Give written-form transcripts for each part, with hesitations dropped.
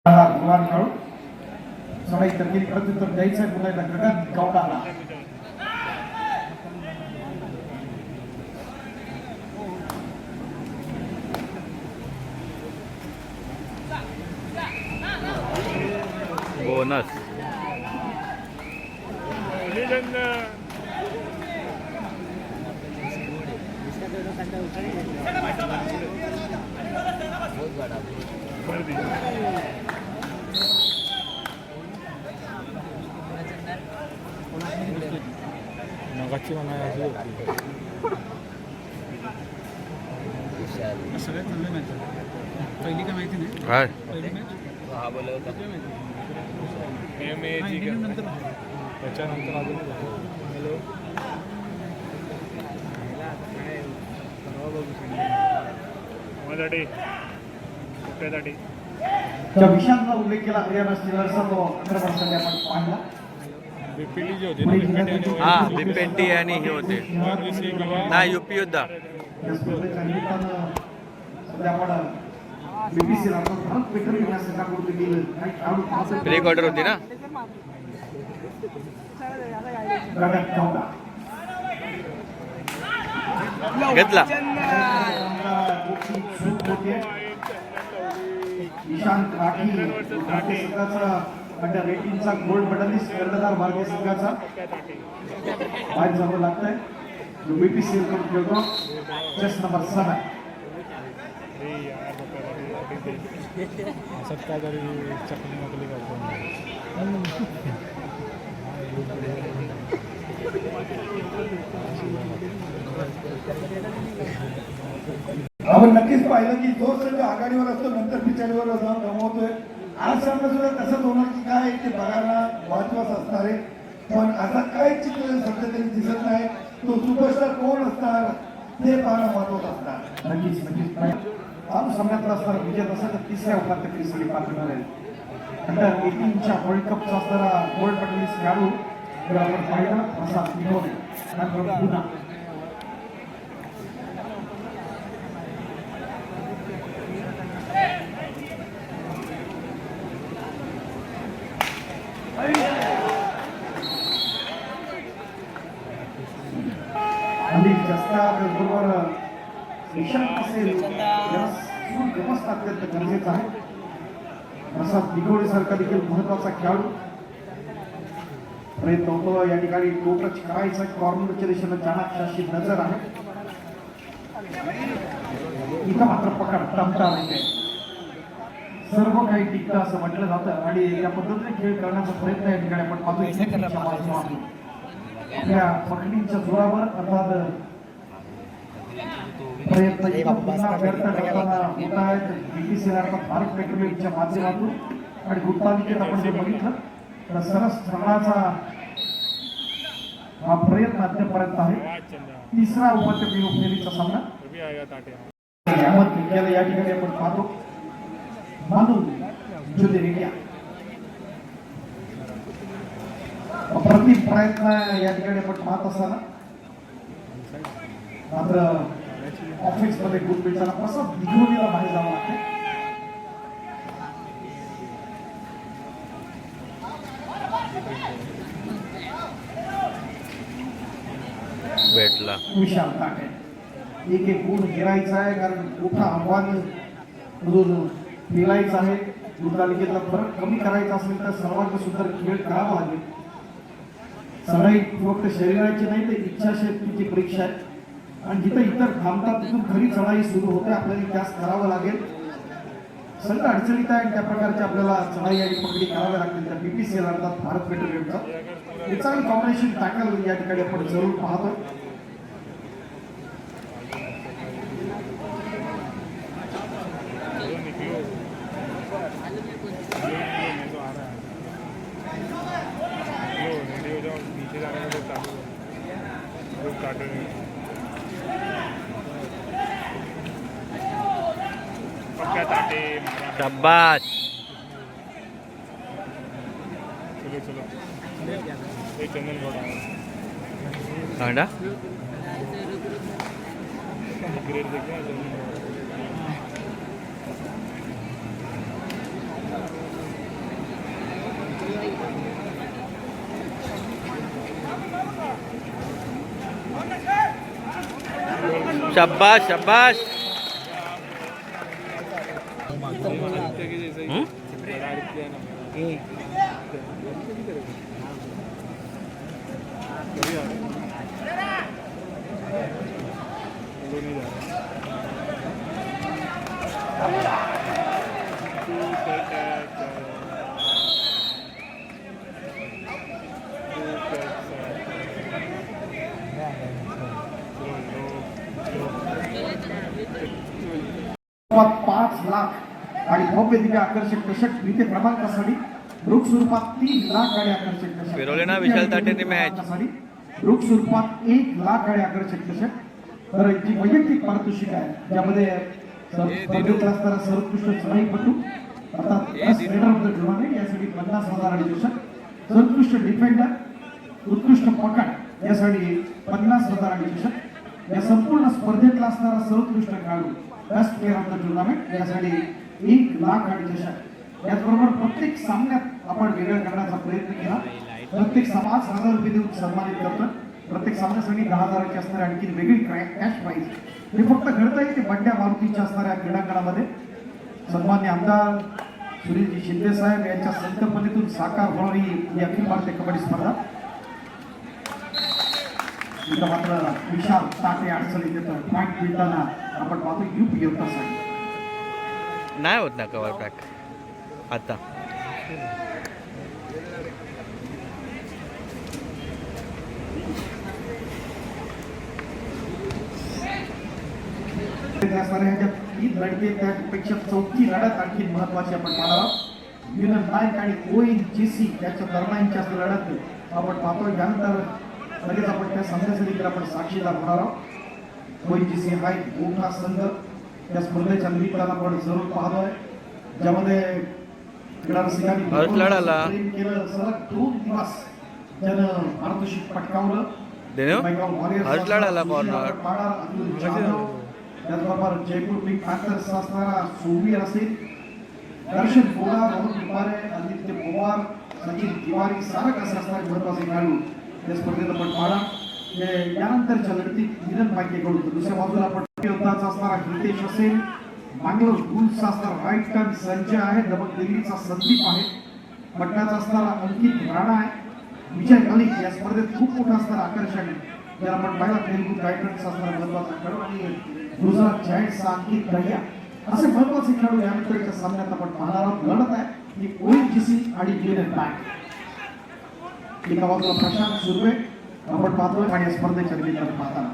गुलाल काढून सगळी तरकील प्रत्युत्तर द्यायचं आहे. पुन्हा एकदा गगन गौडाला बोनस नगाची म्हणाय अशी होती. सगळ्यात चांगली मॅच पहिली काय माहिती नाही. काय पहिली मॅच हा बोलला होता नंतर त्याच्यानंतर अजून हॅलो ज्या विषयांचा उल्लेख केला हरियाणा स्टीलर्सचा तो अग्रवर्षाने आपण पाहिला. बीपीटी जे होते ना, हा बीपीटी आणि हे होते ना यूपी योद्धा या स्पर्धेच्या निमित्तानं सध्या आपण बीबीसीला भारत पेट्रोल विकासाकडून गेलं काही खेळाडू प्री क्वार्टर होती ना. गगन गौडा घेतला ईशांत राठी भारतीय संघाचा अंडर 18चा गोल्ड मेडलिस्ट कर्णधार भारतीय संघाचा आज जावं लागतंय. जो बीपीसीएल कडून खेळतो चेस नंबर 7. असंच काय तरी चकली मकली करतो. आपण नक्कीच पाहिलं की जो संघ आघाडीवर असतो नंतर पिछाडीवर जाऊन गमवतोय. आज सामना सुद्धा तसंच होणार की काय ते बघायला महत्वाचं असणार आहे. पण आता काय चित्र सध्या तरी दिसत नाही. तो सुपरस्टार कोण असणार ते पाहणं महत्वाचं असणार. नक्कीच आज सामन्यात असणारा विजय असा तर तिसऱ्या उपांत्य फेरीसाठी पात्र ठरेल. अंडर 18च्या वर्ल्ड कपचा असणारा गोल्ड मेडलिस्ट खेळाडू जर आपण पाहिला असा विनोद त्यानंतर पुन्हा अधिक जास्त बरोबर ईशान असेल व्यवस्था अत्यंत गरजेचं आहे. प्रसाद दिघोडे सारखा देखील महत्वाचा खेळाडू प्रयत्न होतो या ठिकाणी टो टच करायचा. कॉर्नरच्या दिशेनं जाण्याची अशी नजर आहे. इथं मात्र पकड टमटा नाही. सर्व काही टिकतं असं म्हटलं जातं आणि या पद्धतीने खेळ करण्याचा प्रयत्न या ठिकाणी आपण पाहतो. आपल्या पकडीच्या जोरावर अर्थात प्रयत्न पुन्हा व्यर्थ करताना होत आहेत. बीपीसीएल अर्थात भारत पेट्रोलियमच्या माध्यमातून आणि गुंतवणुकीत आपण जर बघितलं तर सरस ठरण्याचा हा प्रयत्न अद्यापर्यंत आहे. तिसरा उपांत्य फेरीचा सामना या ठिकाणी आपण पाहतो. मानू ज्योतिर्विद्या अप्रतिम प्रयत्न या ठिकाणी आपण पाहत असताना मात्र ऑफिस मध्ये गुण मिळताना कसं दिघोडीला बाहेर जावं लागते. भेटला विशाल ताटे एक गुण गिरायचा आहे कारण मोठा आव्हान अजून मिळायचं आहे. गुणतालिकेतला फरक कमी करायचा असेल तर सर्वांना सुंदर खेळ करावा लागेल. सगळी फक्त शरीराची नाही तर इच्छाशक्तीची परीक्षा आहे आणि जिथं इतर थांबतात तिथून खरी चढाई सुरू होते. आपल्याला त्यास करावं लागेल. संघ अडचणीत आहे आणि त्या प्रकारचे आपल्याला चढाई आणि पकडी कराव्या लागतील. त्या बीपीसीएल अर्थात भारत पेट्रोलियमचा हे चांगलं कॉम्बिनेशन टॅकल या ठिकाणी आपण जरूर पाहतोय. शाबाश चंदन गौड़ा कांडा ग्रेड देखिए शाबाश शाबाश पाच लाख आणि भव्य दिव्य आकर्षक चषक द्वितीय क्रमांकासाठी रोख स्वरूपात 3 लाख गाडी आकर्षक चषक फिरवले ना विशाल ताटेने मॅच. रोख स्वरूपात 1 लाख गाडी आकर्षक चषक. तर जी वैयक्तिक पारितोषिक आहे ज्यामध्ये स्पर्धेत असणारा सर्वोत्कृष्ट चढाईपटू अर्थात best raider of the tournament यासाठी 50,000 आणि चषक, सर्वोत्कृष्ट डिफेंडर उत्कृष्ट पकड यासाठी 50,000 आणि चषक, या संपूर्ण स्पर्धेतला असणारा सर्वोत्कृष्ट खेळाडू best player of the tournament यासाठी 1 लाख आणि चषक. याचबरोबर प्रत्येक सामन्यात आपण वेगळं करण्याचा प्रयत्न केला. प्रत्येक 5,000 रुपये देऊन सन्मानित करतो. प्रत्येक सामन्यासाठी 10,000ची असणारी आणखी वेगळी कॅश प्राईज. हे फक्त घडत आहे ते बंड्या मारुतीच्या असणाऱ्या क्रीडांगणामध्ये सन्मान्य आमदार सुनीलजी शिंदे साहेब यांच्या संकल्पनेतून साकार होणारी ही अखिल भारतीय कबड्डी स्पर्धा. इथं मात्र विशाल ताटे अडचणी देतो. पॉईंट मिळताना आपण पाहतो युपी योद्धासाठी नाही होत ना कव्हर पॅक आता. असणाऱ्या ह्याच्यात 3 लढते त्यापेक्षा 4थी लढत आणखी महत्वाची आपण पाहणार आहोत. युनन नाईक आणि ONGC त्याच्या दरम्यानची असं लढत आपण पाहतोय. यानंतर लगेच आपण त्या सामन्यासाठी देखील आपण साक्षीदार होणार आहोत. ONGC हा एक मोठा संघ त्या स्पर्धेच्या निमित्तानं आपण जरूर पाहतोय ज्यामध्ये क्रीडारसिकांनी केलं. सलग 2 दिवस त्यानं पारितोषिक पटकावलं. हर्ष लढाला कॉर्नर. त्याचबरोबर जयपूर पिंक पॅंथर्स असणारा सोवी असेल, दर्शन गोडा, रोहन दुपारे, आदित्य पवार, सचिन तिवारी सारख असे असणारे महत्वाचे खेळाडू या स्पर्धेत आपण पाहणार. यानंतरच्या लढतीत मिलन पायकेकडून दुसऱ्या बाजूला आपण योद्धाचा असणारा हितेश असेल, मँगलोर बुल्सचा असणारा राईट टर्न संजय आहे, दमक दिल्लीचा संदीप आहे, पटण्याचा असणारा अंकित राणा आहे, विजय मलिक या स्पर्धेत खूप मोठं असणारं आकर्षण ज्याला आपण पाहिला तेलुगू टायटन्स असणारा महत्वाचा खेळाडू आणि गुजरात जायंट्सचा अंकित दहिया असे महत्वाचे खेळाडू यानंतरच्या सामन्यात आपण पाहणार आहोत. लढत आहे ही ONGC आणि युनियन बँक. एका बाजूला प्रशांत सुर्वे आपण पाहतोय आणि या स्पर्धेच्या निमित्तानं पाहताना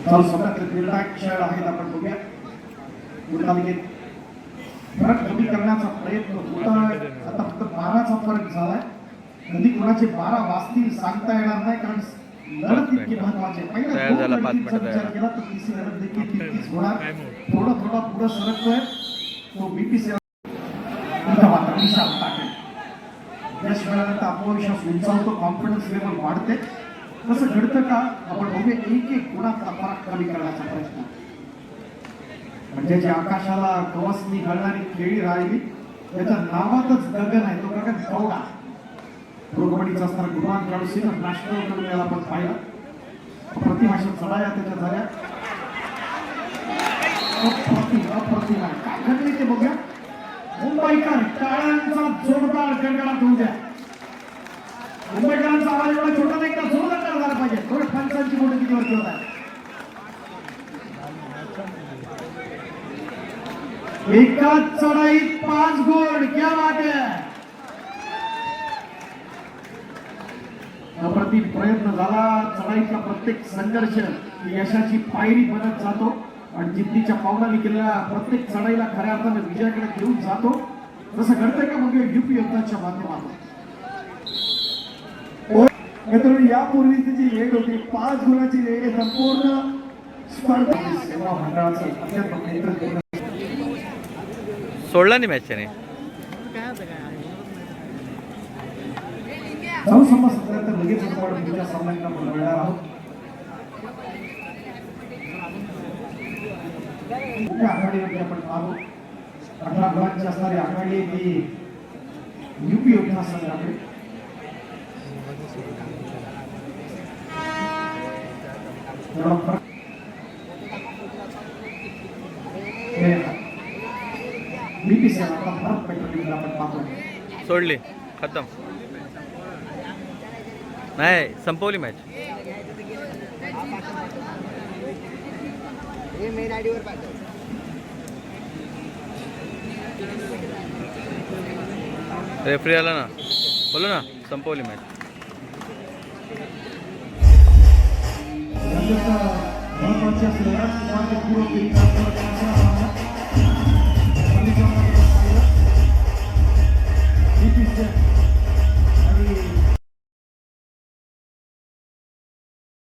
सगळ्यातले निर्णायक खेळ आहेत. आपण बघूया गुणतालिकेत फरक कमी करण्याचा प्रयत्न होता. आता फक्त 12चा फरक झालाय. कधी कोणाचे 12 वाजतील सांगता येणार नाही कारण लढत इतकी महत्वाची आहे. पहिल्या 2 लढतींचा विचार केला तर तिसरी लढत देखील तितकीच होणार. थोडा पुढे सरकतोय तो BPC. इथं मात्र विशाल ताटे यश मिळाल्यानंतर आत्मविश्वास उंचावतो, कॉन्फिडन्स लेवल वाढते. कसं घडतं का आपण बघूया. एक गुणाचा फरक कमी करण्याचा प्रयत्न म्हणजे जे आकाशाला कवसनी घालणारी खेळी राहिली त्याच्या नावातच गगन आहे. तो गगन गौडा प्रो कबड्डीचा असणारा गुमान खेळाडू सिनियर नॅशनल कडून याला आपण पाहिला. प्रतिभाषा चढाया त्याच्या झाल्या. अप्रतिम आहे. काय घडले ते बघूया. मुंबईकर टाळ्यांचा जोरदार गडगडाट होऊ द्या. मुंबईकरांचा आवाज एवढा छोटा नाही का जोरदार झाला पाहिजे. थोडे फणसांची मोठी किती वरती होत आहे. एकाच चढाईत 5 गोल. क्या बात है. अप्रतिम प्रयत्न झाला. चढाईचा प्रत्येक संघर्ष यशाची पायरी बनत जातो आणि जिद्दीच्या पावलाने केलेल्या प्रत्येक चढाईला खऱ्या अर्थाने विजयाकडे घेऊन जातो. जसं घडतंय का बघूया युपी योद्धाच्या माध्यमातून. मित्रांनो यापूर्वी जी रेड होती 5 गुणाची रेड संपूर्ण स्पर्धा सेवा मंडळाचं अत्यंत नेतृत्व सोडला नाही मॅच त्याने. जाऊ समजलं तर लगेच आपण पुढच्या सामन्यांना बोलवणार आहोत. मोठ्या आघाडीमध्ये आपण पाहतो 18 मुलांची असणारी आघाडी आहे ती युपी योद्धा संघाकडे. बीपीसी आता भारत पेट्रोलियम आपण पाहतो सोडली खतम नाही संपवली मॅच. रेफरी आला ना बोलो ना संपवली मॅच. महत्वाची असलेल्या पूर्ण